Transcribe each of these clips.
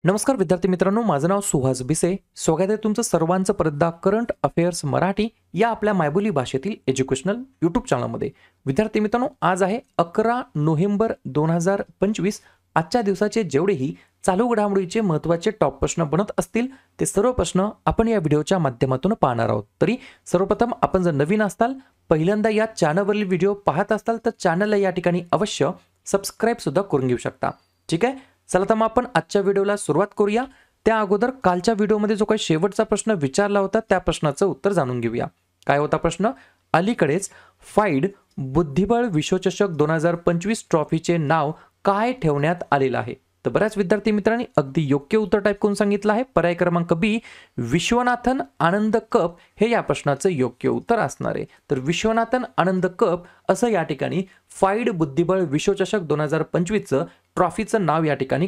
नमस्कार विद्यार्थी मित्रांनो, माझं नाव सुहास भिसे. स्वागत आहे तुमचं सर्वांचं परतदा करंट अफेअर्स मराठी या आपल्या मायबोली भाषेतील एज्युकेशनल यूट्यूब चॅनलमध्ये. विद्यार्थी मित्रांनो, आज आहे 11 नोव्हेंबर 2025. आजच्या दिवसाचे जेवढेही चालू घडामोडीचे महत्त्वाचे टॉप प्रश्न बनत असतील ते सर्व प्रश्न आपण या व्हिडिओच्या माध्यमातून पाहणार आहोत. तरी सर्वप्रथम आपण जर नवीन असाल, पहिल्यांदा या चॅनलवरील व्हिडिओ पाहत असाल तर चॅनलला या ठिकाणी अवश्य सबस्क्राईब सुद्धा करून घेऊ शकता. ठीक आहे, चला तर मग आपण आजच्या व्हिडिओला सुरुवात करूया. त्या अगोदर कालच्या व्हिडिओमध्ये जो काही शेवटचा प्रश्न विचारला होता त्या प्रश्नाचं उत्तर जाणून घेऊया. काय होता प्रश्न? अलीकडेच फाईड बुद्धिबळ विश्वचषक 2025 ट्रॉफीचे नाव काय ठेवण्यात आलेलं आहे? तर बऱ्याच विद्यार्थी मित्रांनी अगदी योग्य उत्तर टाईप करून सांगितलं आहे. पर्याय क्रमांक बी, विश्वनाथन आनंद कप हे या प्रश्नाचं योग्य उत्तर असणार आहे. तर विश्वनाथन आनंद कप असं या ठिकाणी फाईड बुद्धिबळ विश्वचषक 2025चं ट्रॉफीचं नाव या ठिकाणी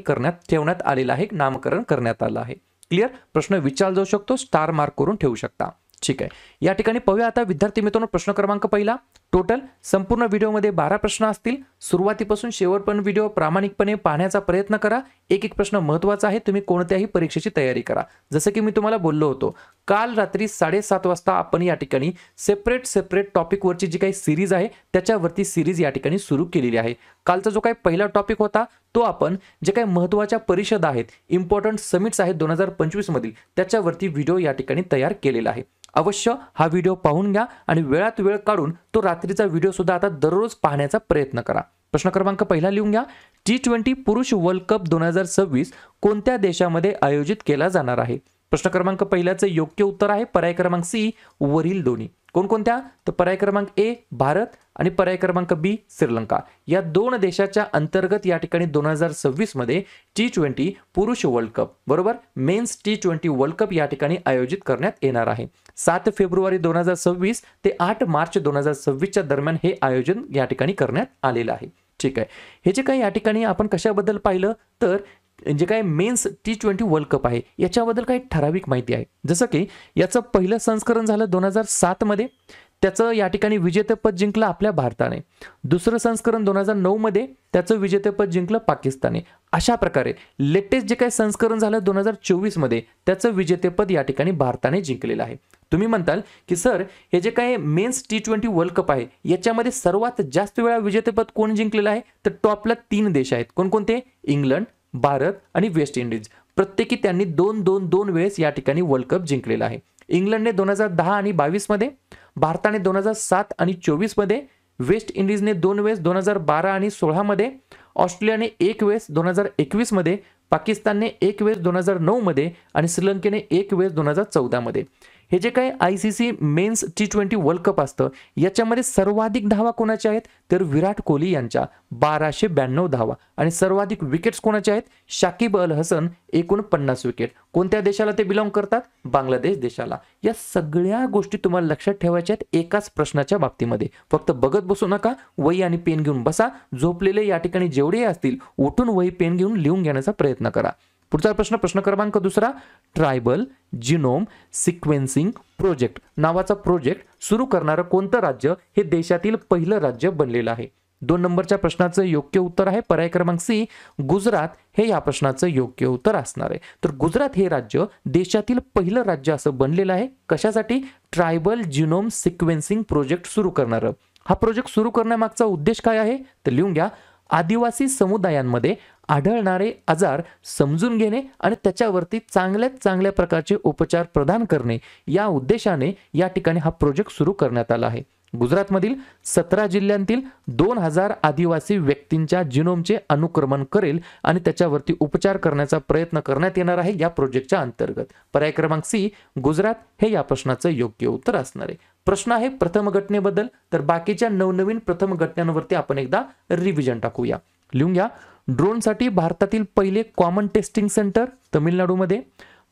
ठेवण्यात आलेलं आहे, नामकरण करण्यात आलं आहे. क्लिअर? प्रश्न विचारला जाऊ शकतो, स्टार मार्क करून ठेवू शकता. ठीक आहे, या ठिकाणी पाहूया आता विद्यार्थी मित्रांनो. प्रश्न क्रमांक पहिला. टोटल संपूर्ण व्हिडिओमध्ये 12 प्रश्न असतील. सुरुवातीपासून शेवटपर्यंत व्हिडिओ प्रामाणिकपणे पाहण्याचा प्रयत्न करा. एक एक प्रश्न महत्त्वाचा आहे. तुम्ही कोणत्याही परीक्षेची तयारी करा. जसं की मी तुम्हाला बोललो होतो, काल रात्री 7:30 वाजता आपण या ठिकाणी सेपरेट टॉपिकवरची जी काही सिरीज आहे त्याच्यावरती सिरीज या ठिकाणी सुरू केलेली आहे. कालचा जो काही पहिला टॉपिक होता तो आपण जे काही महत्त्वाच्या परिषदा आहेत, इम्पॉर्टंट समिट्स आहेत 2025 मधील, त्याच्यावरती व्हिडिओ या ठिकाणी तयार केलेला आहे. अवश्य हा व्हिडिओ पाहून घ्या आणि वेळात वेळ काढून तो रात्रीचा व्हिडिओ सुद्धा आता दररोज पाहण्याचा प्रयत्न करा. प्रश्न क्रमांक पहिला लिहून घ्या. T20 पुरुष वर्ल्ड कप 2026 कोणत्या देशामध्ये आयोजित केला जाणार आहे? प्रश्न क्रमांक पहिल्याचं योग्य उत्तर आहे पर्याय क्रमांक सी, वरील दोन्ही. कोणकोणत्या? तर पर्याय क्रमांक ए भारत आणि पर्याय क्रमांक बी श्रीलंका. या दोन देशाच्या अंतर्गत या ठिकाणी 2026 मध्ये T20 पुरुष वर्ल्ड कप बरोबर मेन्स T20 वर्ल्ड कप या ठिकाणी आयोजित करण्यात येणार आहे. 7 फेब्रुवारी 2026 ते 8 मार्च 2026च्या दरम्यान हे आयोजन या ठिकाणी करण्यात आलेलं आहे. ठीक आहे, हे जे काही या ठिकाणी आपण कशाबद्दल पाहिलं तर जे काही मेन्स T20 वर्ल्ड कप आहे याच्याबद्दल काही ठराविक माहिती आहे. जसं की याचं पहिलं संस्करण झालं 2007 मध्ये, त्याचं या ठिकाणी विजेतेपद जिंकलं आपल्या भारताने. दुसरं संस्करण 2009 मध्ये, त्याचं विजेतेपद जिंकलं पाकिस्तानने. अशा प्रकारे लेटेस्ट जे काही संस्करण झालं 2024 मध्ये त्याचं विजेतेपद या ठिकाणी भारताने जिंकलेलं आहे. तुम्ही म्हणताल की सर, हे जे काही मेन्स T20 वर्ल्ड कप आहे याच्यामध्ये सर्वात जास्त वेळा विजेतेपद कोण जिंकलेलं आहे? तर टॉपला 3 देश आहेत. कोणकोणते? इंग्लंड, भारत आणि वेस्ट इंडिज. प्रत्येकी त्यांनी 2-2-2 वेळेस या ठिकाणी वर्ल्ड कप जिंकलेला आहे. इंग्लंडने 2010 आणि 22 मध्ये, भारताने 2007 आणि 24 मध्ये, वेस्ट इंडिजने 2 वेळेस 2012 आणि 16 मध्ये, ऑस्ट्रेलियाने 1 वेळेस 2021 मध्ये, पाकिस्तानने 1 वेळेस 2009 मध्ये आणि श्रीलंकेने 1 वेळेस 2014 मध्ये. हे जे काही ICC men's T20 world cup असतं याच्यामध्ये सर्वाधिक धावा कोणाच्या आहेत? तर विराट कोहली यांच्या 1292 धावा. आणि सर्वाधिक विकेट्स कोणाच्या आहेत? शाकिब अल हसन, एकूण 50 विकेट. कोणत्या देशाला ते बिलॉंग करतात? बांगलादेश देशाला. या सगळ्या गोष्टी तुम्हाला लक्षात ठेवायच्या आहेत एकाच प्रश्नाच्या बाबतीमध्ये. फक्त बघत बसू नका, वही आणि पेन घेऊन बसा. झोपलेले या ठिकाणी जेवढे असतील उठून वही पेन घेऊन लिहून घेण्याचा प्रयत्न करा. पुढचा प्रश्न, प्रश्न क्रमांक दुसरा. ट्रायबल जिनोम सिक्वेन्सिंग प्रोजेक्ट नावाचा प्रोजेक्ट सुरू करणारं कोणतं राज्य हे देशातील पहिलं राज्य बनलेलं आहे? 2 नंबरच्या प्रश्नाचं योग्य उत्तर आहे पर्याय क्रमांक सी, गुजरात हे या प्रश्नाचं योग्य उत्तर असणार आहे. तर गुजरात हे राज्य देशातील पहिलं राज्य असं बनलेलं आहे. कशासाठी? ट्रायबल जिनोम सिक्वेन्सिंग प्रोजेक्ट सुरू करणारं. हा प्रोजेक्ट सुरू करण्यामागचा उद्देश काय आहे? तर लिहून घ्या. आदिवासी समुदायांमध्ये आढळणारे आजार समजून घेणे आणि त्याच्यावरती चांगल्यात चांगल्या प्रकारचे उपचार प्रदान करणे या उद्देशाने या ठिकाणी हा प्रोजेक्ट सुरू करण्यात आला आहे. गुजरातमधील 17 जिल्ह्यांतील 2000 आदिवासी व्यक्तींच्या जिनोमचे अनुक्रमण करेल आणि त्याच्यावरती उपचार करण्याचा प्रयत्न करण्यात येणार आहे या प्रोजेक्टच्या अंतर्गत. पर्याय क्रमांक सी, गुजरात हे या प्रश्नाचं योग्य उत्तर असणार आहे. प्रश्न आहे प्रथम घटनेबद्दल, तर बाकीच्या नवनवीन प्रथम घटनांवरती आपण एकदा रिव्हिजन टाकूया. लिहून घ्या. ड्रोनसाठी भारतातील पहिले कॉमन टेस्टिंग सेंटर तमिळनाडूमध्ये.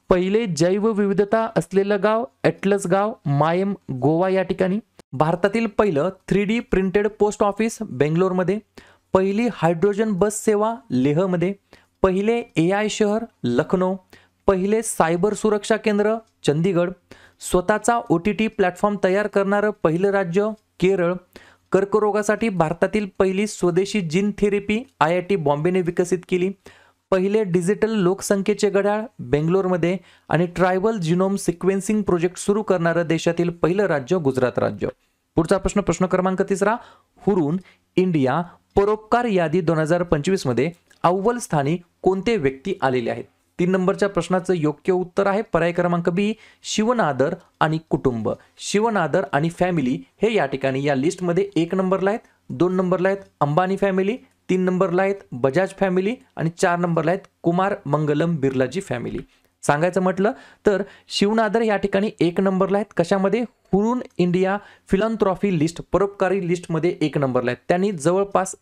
पहिले जैवविविधता असलेलं गाव एटलस गाव, मायम, गोवा या ठिकाणी. भारतातील पहिलं 3D प्रिंटेड पोस्ट ऑफिस बेंगलोरमध्ये. पहिली हायड्रोजन बस सेवा लेहमध्ये. पहिले AI शहर लखनौ. पहिले सायबर सुरक्षा केंद्र चंदीगड. स्वतःचा OTT प्लॅटफॉर्म तयार करणारं पहिलं राज्य केरळ. कर्करोगासाठी भारतातील पहिली स्वदेशी जीन थेरपी IIT बॉम्बेने विकसित केली. पहिले डिजिटल लोकसंख्येचे घड्याळ बेंगलोरमध्ये आणि ट्रायबल जिनोम सिक्वेन्सिंग प्रोजेक्ट सुरू करणारं देशातील पहिलं राज्य गुजरात राज्य. पुढचा प्रश्न, प्रश्न क्रमांक 3, हुरून इंडिया परोपकार यादी 2025 मध्ये अव्वल स्थानी कोणते व्यक्ती आलेले आहेत? 3 नंबरच्या प्रश्नाचं योग्य उत्तर आहे पर्याय क्रमांक बी, शिवनादर आणि कुटुंब. शिवनादर आणि फॅमिली हे या ठिकाणी या लिस्टमध्ये 1 नंबरला आहेत, 2 नंबरला आहेत अंबानी फॅमिली, 3 नंबरला आहेत बजाज फॅमिली आणि 4 नंबरला आहेत कुमार मंगलम बिर्लाजी फॅमिली. सांगायचं म्हटलं तर शिवनादर या ठिकाणी 1 नंबरला आहेत. कशामध्ये? हुरून इंडिया फिलॉन्थ्रॉफी लिस्ट, परोपकारी लिस्टमध्ये 1 नंबरला आहेत. त्यांनी जवळपास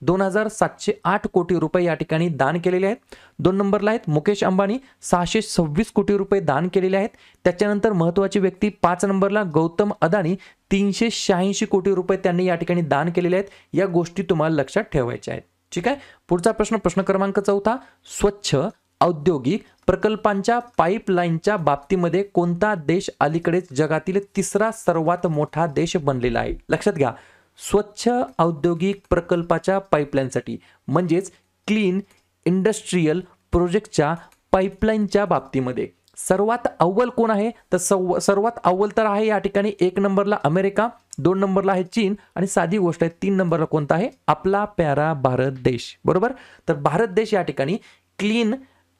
2708 कोटी रुपये या ठिकाणी दान केलेले आहेत. 2 नंबरला आहेत मुकेश अंबानी, 626 कोटी रुपये दान केलेले आहेत. त्याच्यानंतर महत्त्वाची व्यक्ती 5 नंबरला गौतम अदानी, 386 कोटी रुपये त्यांनी या ठिकाणी दान केलेले आहेत. या गोष्टी तुम्हाला लक्षात ठेवायच्या आहेत. ठीक आहे. पुढचा प्रश्न, प्रश्न क्रमांक 4, स्वच्छ औद्योगिक प्रकल्पांच्या पाईपलाईनच्या बाबतीमध्ये कोणता देश अलीकडेच जगातील 3रा सर्वात मोठा देश बनलेला आहे? लक्षात घ्या, स्वच्छ औद्योगिक प्रकल्पाच्या पाईपलाईनसाठी म्हणजेच क्लीन इंडस्ट्रियल प्रोजेक्टच्या पाईपलाईनच्या बाबतीमध्ये सर्वात अव्वल कोण आहे? तर सर्वात अव्वल तर आहे या ठिकाणी 1 नंबरला अमेरिका, 2 नंबरला आहे चीन आणि साधी गोष्ट आहे 3 नंबरला कोणता आहे? आपला प्यारा भारत देश. बरोबर. तर भारत देश या ठिकाणी क्लीन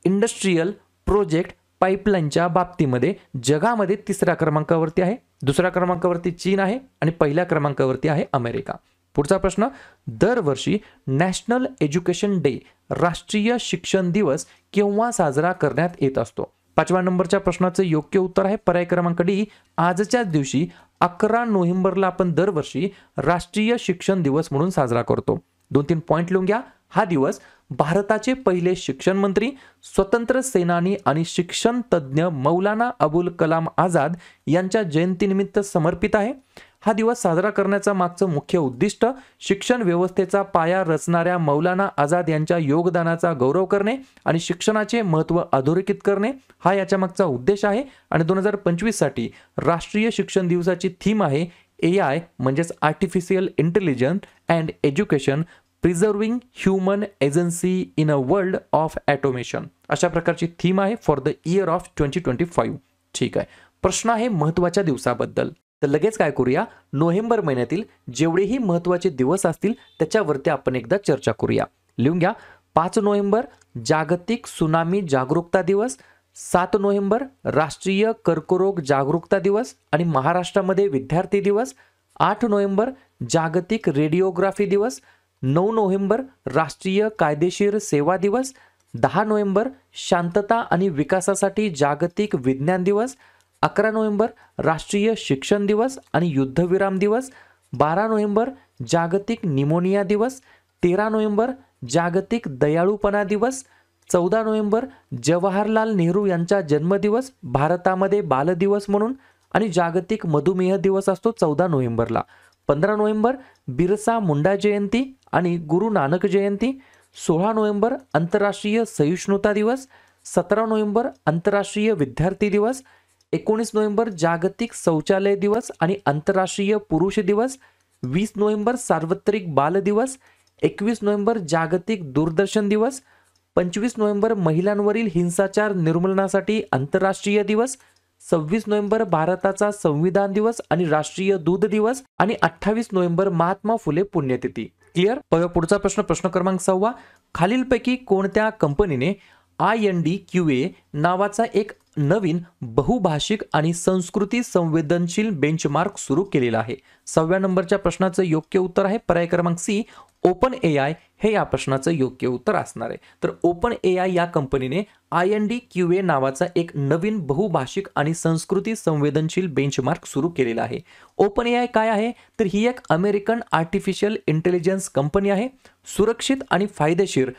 इंडस्ट्रियल प्रोजेक्ट पाईपलाईनच्या बाबतीमध्ये जगामध्ये 3ऱ्या क्रमांकावरती आहे. 2ऱ्या क्रमांकावरती चीन आहे आणि 1ल्या क्रमांकावरती आहे अमेरिका. पुढचा प्रश्न, दरवर्षी नॅशनल एज्युकेशन डे, राष्ट्रीय शिक्षण दिवस केव्हा साजरा करण्यात येत असतो? 5व्या नंबरच्या प्रश्नाचं योग्य उत्तर आहे पर्याय क्रमांक डी, आजच्याच दिवशी 11 नोव्हेंबरला आपण दरवर्षी राष्ट्रीय शिक्षण दिवस म्हणून साजरा करतो. 2-3 पॉइंट लिहून घ्या. हा दिवस भारताचे पहिले शिक्षण मंत्री, स्वतंत्र सेनानी आणि शिक्षण तज्ज्ञ मौलाना अबुल कलाम आझाद यांच्या जयंतीनिमित्त समर्पित आहे. हा दिवस साजरा करण्याचा मागचं मुख्य उद्दिष्ट शिक्षण व्यवस्थेचा पाया रचणाऱ्या मौलाना आझाद यांच्या योगदानाचा गौरव करणे आणि शिक्षणाचे महत्त्व अधोरेखित करणे हा याच्या मागचा उद्देश आहे. आणि 2025 साठी राष्ट्रीय शिक्षण दिवसाची थीम आहे AI म्हणजेच artificial intelligence and education preserving human agency in a world of automation. अशा प्रकारची थीम आहे फॉर द इयर ऑफ 2025. ठीक आहे. प्रश्न आहे महत्त्वाच्या दिवसाबद्दल. तर लगेच काय करूया, नोव्हेंबर महिन्यातील जेवढेही महत्त्वाचे दिवस असतील त्याच्यावरती आपण एकदा चर्चा करूया. लिहून घ्या. 5 नोव्हेंबर जागतिक सुनामी जागरूकता दिवस, 7 नोव्हेंबर राष्ट्रीय कर्करोग जागरूकता दिवस आणि महाराष्ट्रामध्ये विद्यार्थी दिवस, 8 नोव्हेंबर जागतिक रेडिओग्राफी दिवस, 9 नोव्हेंबर राष्ट्रीय कायदेशीर सेवा दिवस, 10 नोव्हेंबर शांतता आणि विकासासाठी जागतिक विज्ञान दिवस, 11 नोव्हेंबर राष्ट्रीय शिक्षण दिवस आणि युद्धविराम दिवस, 12 नोव्हेंबर जागतिक निमोनिया दिवस, 13 नोव्हेंबर जागतिक दयाळूपणा दिवस, 14 नोव्हेंबर जवाहरलाल नेहरू यांचा जन्मदिवस भारतामध्ये बालदिवस म्हणून आणि जागतिक मधुमेह दिवस असतो 14 नोव्हेंबरला. 15 नोव्हेंबर बिरसा मुंडा जयंती आणि गुरु नानक जयंती, 16 नोव्हेंबर आंतरराष्ट्रीय सहिष्णुता दिवस, 17 नोव्हेंबर आंतरराष्ट्रीय विद्यार्थी दिवस, 19 नोव्हेंबर जागतिक शौचालय दिवस आणि आंतरराष्ट्रीय पुरुष दिवस, 20 नोव्हेंबर सार्वत्रिक बाल दिवस, 21 नोव्हेंबर जागतिक दूरदर्शन दिवस, 25 नोव्हेंबर महिलांवरील हिंसाचार निर्मूलनासाठी आंतरराष्ट्रीय दिवस, 26 नोव्हेंबर भारताचा संविधान दिवस आणि राष्ट्रीय दूध दिवस आणि 28 नोव्हेंबर महात्मा फुले पुण्यतिथी. क्लिअर. पुढचा प्रश्न, प्रश्न क्रमांक 6, खालीलपैकी कोणत्या कंपनीने INDQA नावाचा एक नवीन बहुभाषिक आणि संस्कृती संवेदनशील बेंचमार्क सुरू केलेला आहे? 6व्या नंबरच्या प्रश्नाचं योग्य उत्तर आहे पर्याय क्रमांक सी, ओपन AI हे या प्रश्नाचं योग्य उत्तर असणार आहे. तर ओपन AI या कंपनीने INDQA नावाचा एक नवीन बहुभाषिक आणि संस्कृती संवेदनशील बेंचमार्क सुरू केलेला आहे. ओपन AI काय आहे? तर ही एक अमेरिकन आर्टिफिशियल इंटेलिजन्स कंपनी आहे. सुरक्षित आणि फायदेशीर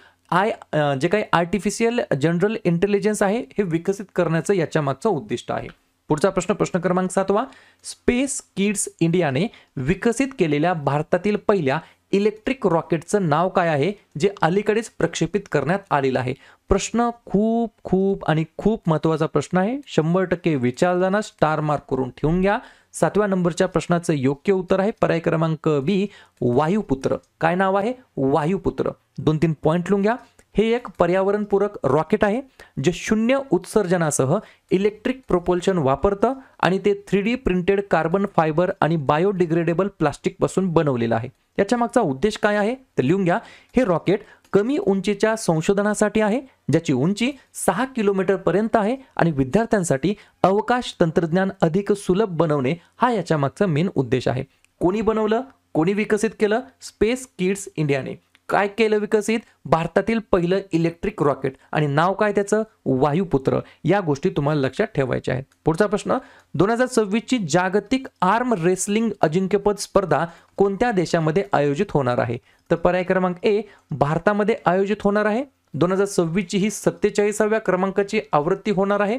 जे काही आर्टिफिशियल जनरल इंटेलिजन्स आहे हे विकसित करण्याचं याच्या मागचं उद्दिष्ट आहे. पुढचा प्रश्न, प्रश्न क्रमांक 7, स्पेस किड्स इंडियाने विकसित केलेल्या भारतातील पहिल्या इलेक्ट्रिक रॉकेटचं नाव काय आहे जे अलीकडेच प्रक्षेपित करण्यात आलेलं आहे? प्रश्न खूप खूप आणि खूप महत्त्वाचा प्रश्न आहे. 100% विचार जाणार, स्टार मार्क करून ठेवून घ्या. 7व्या नंबरच्या प्रश्नाचं योग्य उत्तर आहे पर्याय क्रमांक बी, वायुपुत्र. काय नाव आहे? वायुपुत्र. 2-3 पॉइंट लिहून घ्या. हे एक पर्यावरणपूरक रॉकेट आहे जे शून्य उत्सर्जनासह इलेक्ट्रिक प्रोपल्शन वापरतं आणि ते 3D प्रिंटेड कार्बन फायबर आणि बायोडिग्रेडेबल प्लास्टिक पासून बनवलेलं आहे। याच्या मागचा उद्देश काय आहे तर लिहून घ्या। हे रॉकेट कमी उंचीच्या संशोधनासाठी आहे ज्याची उंची 6 किलोमीटर पर्यंत आहे आणि विद्यार्थ्यांसाठी अवकाश तंत्रज्ञान अधिक सुलभ बनवणे हा याच्या मागचा मेन उद्देश आहे। कोणी बनवलं, कोणी विकसित केलं? स्पेस किड्स इंडियाने। काय केलं विकसित? भारतातील पहिलं इलेक्ट्रिक रॉकेट आणि नाव काय त्याचं? वायुपुत्र। या गोष्टी तुम्हाला लक्षात ठेवायच्या आहेत। पुढचा प्रश्न, 2026 ची जागतिक आर्म रेसलिंग अजिंक्यपद स्पर्धा कोणत्या देशामध्ये आयोजित होणार आहे? तर पर्याय क्रमांक ए भारतामध्ये आयोजित होणार आहे। 2026 ची ही 47व्या क्रमांकाची आवृत्ती होणार आहे।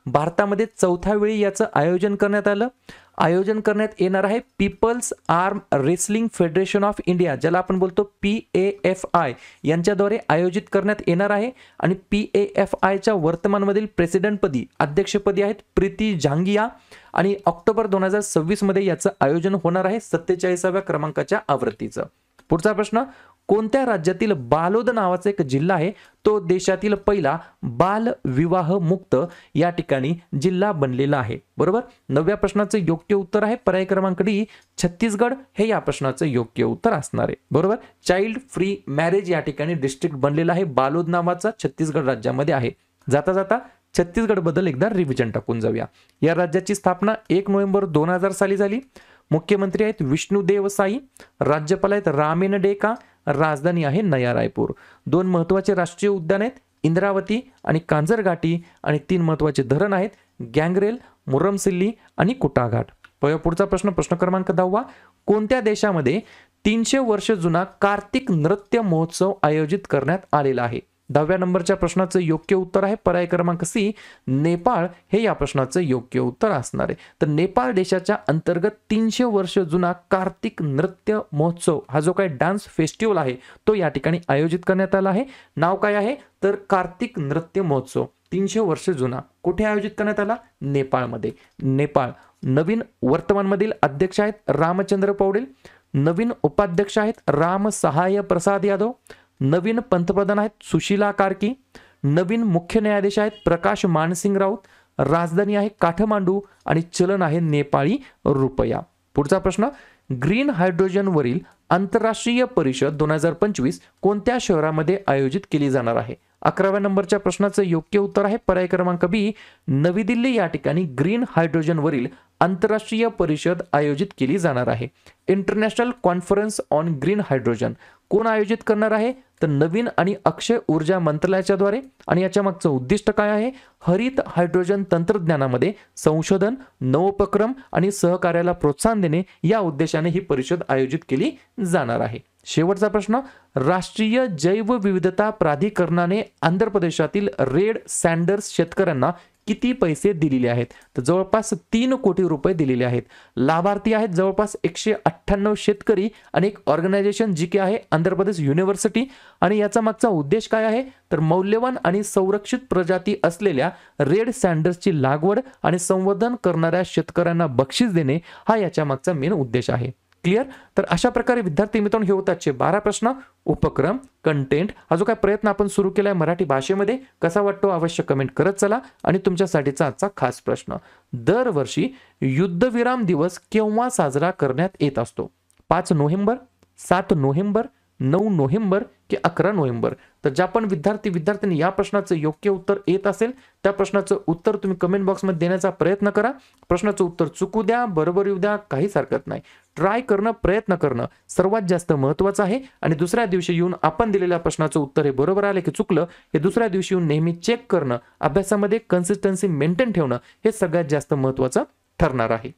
भारतामध्ये चौथ्या वेळी याचं आयोजन करण्यात आलं। आयोजन करण्यात येणार आहे people's arm wrestling federation of India, ज्याला आपण बोलतो PAFI, यांच्याद्वारे आयोजित करण्यात येणार आहे। आणि PAFI च्या वर्तमानमधील प्रेसिडेंटपदी अध्यक्षपदी आहेत प्रीती झांगिया आणि ऑक्टोबर 2026 मध्ये याचं आयोजन होणार आहे 47व्या क्रमांकाच्या आवृत्तीचं। पुढचा प्रश्न, कोणत्या राज्यातील बालोद नावाचा एक जिल्हा आहे तो देशातील पहिला बाल विवाह मुक्त या ठिकाणी जिल्हा बनलेला आहे? बरोबर। 9व्या प्रश्नाचं योग्य उत्तर आहे पर्याय क्रमांक डी छत्तीसगड हे या प्रश्नाचं योग्य उत्तर असणार आहे। बरोबर। चाइल्ड फ्री मॅरेज या ठिकाणी डिस्ट्रिक्ट बनलेला आहे बालोद नावाचा, छत्तीसगड राज्यामध्ये आहे। जाता जाता छत्तीसगड बद्दल एकदा रिव्हिजन टाकून जाऊया। या राज्याची स्थापना 1 नोव्हेंबर 2000 साली झाली। मुख्यमंत्री आहेत विष्णुदेव साई, राज्यपाल आहेत रामेन डेका, राजधानी आहे नया रायपूर। 2 महत्त्वाचे राष्ट्रीय उद्यान आहेत इंद्रावती आणि कांजरघाटी आणि 3 महत्त्वाचे धरण आहेत गँगरेल, मुरमसिल्ली आणि कुटाघाट। पुढचा प्रश्न, प्रश्न क्रमांक 10वा, कोणत्या देशामध्ये 300 वर्ष जुना कार्तिक नृत्य महोत्सव आयोजित करण्यात आलेला आहे? 10व्या नंबरच्या प्रश्नाचं योग्य उत्तर आहे पर्याय क्रमांक सी नेपाळ हे या प्रश्नाचं योग्य उत्तर असणार आहे। तर नेपाळ देशाच्या अंतर्गत 300 वर्ष जुना कार्तिक नृत्य महोत्सव हा जो काही डान्स फेस्टिवल आहे तो या ठिकाणी आयोजित करण्यात आला आहे। नाव काय आहे तर कार्तिक नृत्य महोत्सव, 300 वर्ष जुना। कुठे आयोजित करण्यात आला? नेपाळमध्ये। नेपाळ। नवीन वर्तमानमधील अध्यक्ष आहेत रामचंद्र पौडेल, नवीन उपाध्यक्ष आहेत राम सहाय प्रसाद यादव, नवीन पंतप्रधान आहेत सुशीला कार्की, नवीन मुख्य न्यायाधीश आहेत प्रकाश मानसिंग राऊत, राजधानी आहे काठमांडू आणि चलन आहे नेपाळी रुपया। पुढचा प्रश्न, ग्रीन हायड्रोजन वरील आंतरराष्ट्रीय परिषद 2025 कोणत्या शहरामध्ये आयोजित केली जाणार आहे? 11व्या नंबरच्या प्रश्नाचं योग्य उत्तर आहे पर्याय क्रमांक बी नवी दिल्ली या ठिकाणी ग्रीन हायड्रोजन वरील आंतरराष्ट्रीय परिषद आयोजित केली जाणार आहे। International conference on green hydrogen कोण आयोजित करणार आहे तर नवीन आणि अक्षय ऊर्जा मंत्रालयाच्या द्वारे। आणि याच्या मागचं उद्दिष्ट काय आहे? हरित हायड्रोजन तंत्रज्ञानामध्ये संशोधन, नवोपक्रम आणि सहकार्याला प्रोत्साहन देणे या उद्देशाने ही परिषद आयोजित केली जाणार आहे। शेवटचा प्रश्न, राष्ट्रीय जैवविविधता प्राधिकरणाने आंध्र प्रदेशातील रेड सँडर्स शेतकऱ्यांना किती पैसे दिलेले आहेत? तर जवळपास 3 कोटी रुपये दिलेले आहेत। लाभार्थी आहेत जवळपास 198 शेतकरी आणि एक ऑर्गनायझेशन जी की आहे आंध्र प्रदेश युनिव्हर्सिटी। आणि याचा मागचा उद्देश काय आहे तर मौल्यवान आणि संरक्षित प्रजाती असलेल्या रेड सँडर्सची लागवड आणि संवर्धन करणाऱ्या शेतकऱ्यांना बक्षीस देणे हा याच्या मागचा मेन उद्देश आहे। क्लिअर? तर अशा प्रकारे विद्यार्थी मित्रांनो हे होतात 12 प्रश्न। उपक्रम, कंटेंट हा जो काय प्रयत्न आपण सुरू केलाय मराठी भाषेमध्ये कसा वाटतो अवश्य कमेंट करत चला। आणि तुमच्यासाठीचा आजचा खास प्रश्न, दरवर्षी युद्धविराम दिवस केव्हा साजरा करण्यात येत असतो? 5 नोव्हेंबर, 7 नोव्हेंबर, 9 नोव्हेंबर की 11 नोव्हेंबर? तर ज्या पण विद्यार्थ्यांनी या प्रश्नाचं योग्य उत्तर येत असेल त्या प्रश्नाचं उत्तर तुम्ही कमेंट बॉक्समध्ये देण्याचा प्रयत्न करा। प्रश्नाचं उत्तर चुकू द्या, बरोबर येऊ द्या, काहीच हरकत नाही। ट्राय करणं, प्रयत्न करणं सर्वात जास्त महत्त्वाचं आहे। आणि दुसऱ्या दिवशी येऊन आपण दिलेल्या प्रश्नाचं उत्तर हे बरोबर आले की चुकलं हे दुसऱ्या दिवशी येऊन नेहमी चेक करणं, अभ्यासामध्ये कन्सिस्टन्सी मेंटेन ठेवणं हे सगळ्यात जास्त महत्त्वाचं ठरणार आहे।